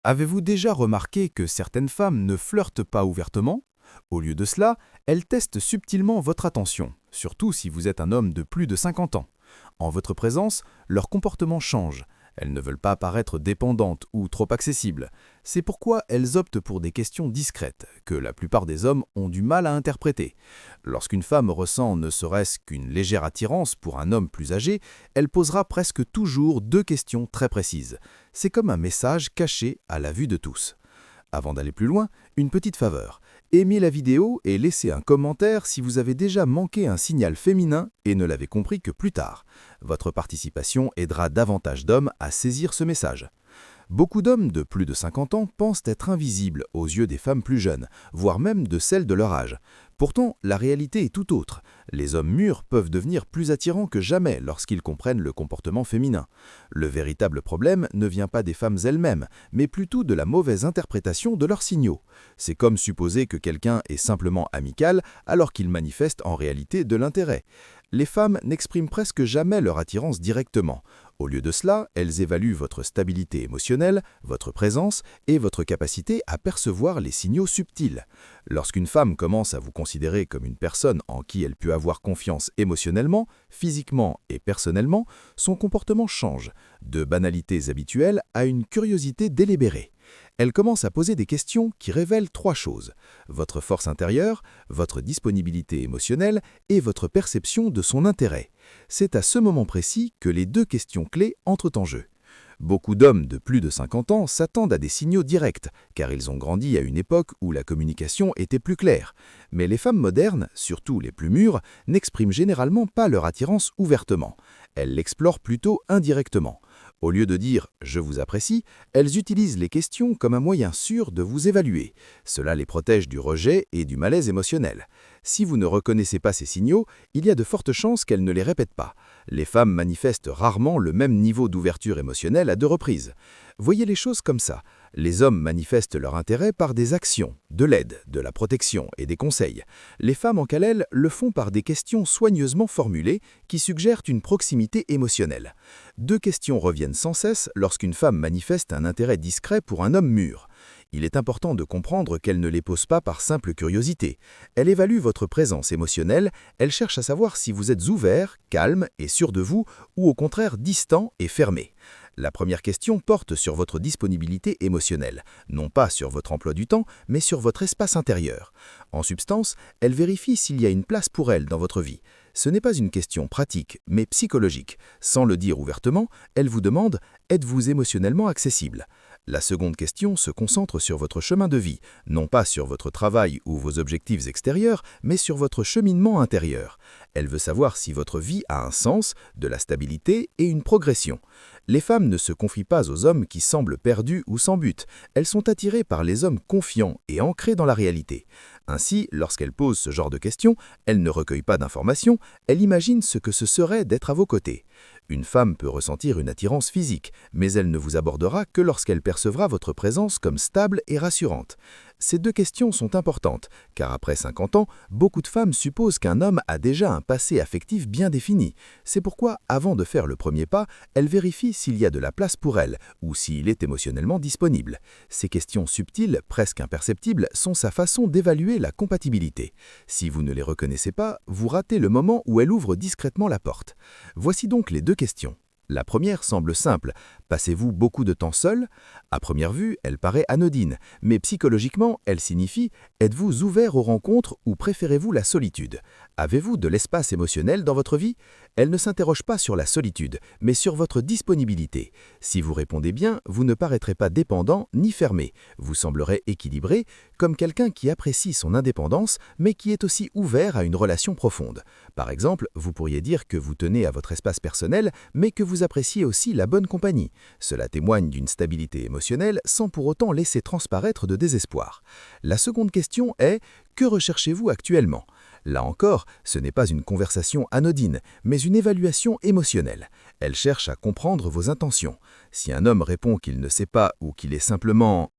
Avez-vous déjà remarqué que certaines femmes ne flirtent pas ouvertement? Au lieu de cela, elles testent subtilement votre attention, surtout si vous êtes un homme de plus de 50 ans. En votre présence, leur comportement change. Elles ne veulent pas paraître dépendantes ou trop accessibles. C'est pourquoi elles optent pour des questions discrètes, que la plupart des hommes ont du mal à interpréter. Lorsqu'une femme ressent ne serait-ce qu'une légère attirance pour un homme plus âgé, elle posera presque toujours deux questions très précises. C'est comme un message caché à la vue de tous. Avant d'aller plus loin, une petite faveur. Aimez la vidéo et laissez un commentaire si vous avez déjà manqué un signal féminin et ne l'avez compris que plus tard. Votre participation aidera davantage d'hommes à saisir ce message. Beaucoup d'hommes de plus de 50 ans pensent être invisibles aux yeux des femmes plus jeunes, voire même de celles de leur âge. Pourtant, la réalité est tout autre. Les hommes mûrs peuvent devenir plus attirants que jamais lorsqu'ils comprennent le comportement féminin. Le véritable problème ne vient pas des femmes elles-mêmes, mais plutôt de la mauvaise interprétation de leurs signaux. C'est comme supposer que quelqu'un est simplement amical alors qu'il manifeste en réalité de l'intérêt. Les femmes n'expriment presque jamais leur attirance directement. Au lieu de cela, elles évaluent votre stabilité émotionnelle, votre présence et votre capacité à percevoir les signaux subtils. Lorsqu'une femme commence à vous considérer comme une personne en qui elle peut avoir confiance émotionnellement, physiquement et personnellement, son comportement change, de banalités habituelles à une curiosité délibérée. Elle commence à poser des questions qui révèlent trois choses: votre force intérieure, votre disponibilité émotionnelle et votre perception de son intérêt. C'est à ce moment précis que les deux questions clés entrent en jeu. Beaucoup d'hommes de plus de 50 ans s'attendent à des signaux directs, car ils ont grandi à une époque où la communication était plus claire. Mais les femmes modernes, surtout les plus mûres, n'expriment généralement pas leur attirance ouvertement. Elles l'explorent plutôt indirectement. Au lieu de dire « je vous apprécie », elles utilisent les questions comme un moyen sûr de vous évaluer. Cela les protège du rejet et du malaise émotionnel. Si vous ne reconnaissez pas ces signaux, il y a de fortes chances qu'elles ne les répètent pas. Les femmes manifestent rarement le même niveau d'ouverture émotionnelle à deux reprises. Voyez les choses comme ça. Les hommes manifestent leur intérêt par des actions, de l'aide, de la protection et des conseils. Les femmes, en quant le font par des questions soigneusement formulées qui suggèrent une proximité émotionnelle. Deux questions reviennent sans cesse lorsqu'une femme manifeste un intérêt discret pour un homme mûr. Il est important de comprendre qu'elle ne les pose pas par simple curiosité. Elle évalue votre présence émotionnelle, elle cherche à savoir si vous êtes ouvert, calme et sûr de vous, ou au contraire distant et fermé. La première question porte sur votre disponibilité émotionnelle, non pas sur votre emploi du temps, mais sur votre espace intérieur. En substance, elle vérifie s'il y a une place pour elle dans votre vie. Ce n'est pas une question pratique, mais psychologique. Sans le dire ouvertement, elle vous demande « êtes-vous émotionnellement accessible ?» La seconde question se concentre sur votre chemin de vie, non pas sur votre travail ou vos objectifs extérieurs, mais sur votre cheminement intérieur. Elle veut savoir si votre vie a un sens, de la stabilité et une progression. Les femmes ne se confient pas aux hommes qui semblent perdus ou sans but. Elles sont attirées par les hommes confiants et ancrés dans la réalité. Ainsi, lorsqu'elles posent ce genre de questions, elles ne recueillent pas d'informations, elles imaginent ce que ce serait d'être à vos côtés. Une femme peut ressentir une attirance physique, mais elle ne vous abordera que lorsqu'elle percevra votre présence comme stable et rassurante. Ces deux questions sont importantes, car après 50 ans, beaucoup de femmes supposent qu'un homme a déjà un passé affectif bien défini. C'est pourquoi, avant de faire le premier pas, elles vérifient s'il y a de la place pour elle, ou s'il est émotionnellement disponible. Ces questions subtiles, presque imperceptibles, sont sa façon d'évaluer la compatibilité. Si vous ne les reconnaissez pas, vous ratez le moment où elle ouvre discrètement la porte. Voici donc les deux questions. La première semble simple. Passez-vous beaucoup de temps seul? À première vue, elle paraît anodine, mais psychologiquement, elle signifie « êtes-vous ouvert aux rencontres ou préférez-vous la solitude? Avez-vous de l'espace émotionnel dans votre vie ?» Elle ne s'interroge pas sur la solitude, mais sur votre disponibilité. Si vous répondez bien, vous ne paraîtrez pas dépendant ni fermé. Vous semblerez équilibré, comme quelqu'un qui apprécie son indépendance, mais qui est aussi ouvert à une relation profonde. Par exemple, vous pourriez dire que vous tenez à votre espace personnel, mais que vous appréciez aussi la bonne compagnie. Cela témoigne d'une stabilité émotionnelle sans pour autant laisser transparaître de désespoir. La seconde question est « que recherchez-vous actuellement ?» Là encore, ce n'est pas une conversation anodine, mais une évaluation émotionnelle. Elle cherche à comprendre vos intentions. Si un homme répond qu'il ne sait pas ou qu'il est simplement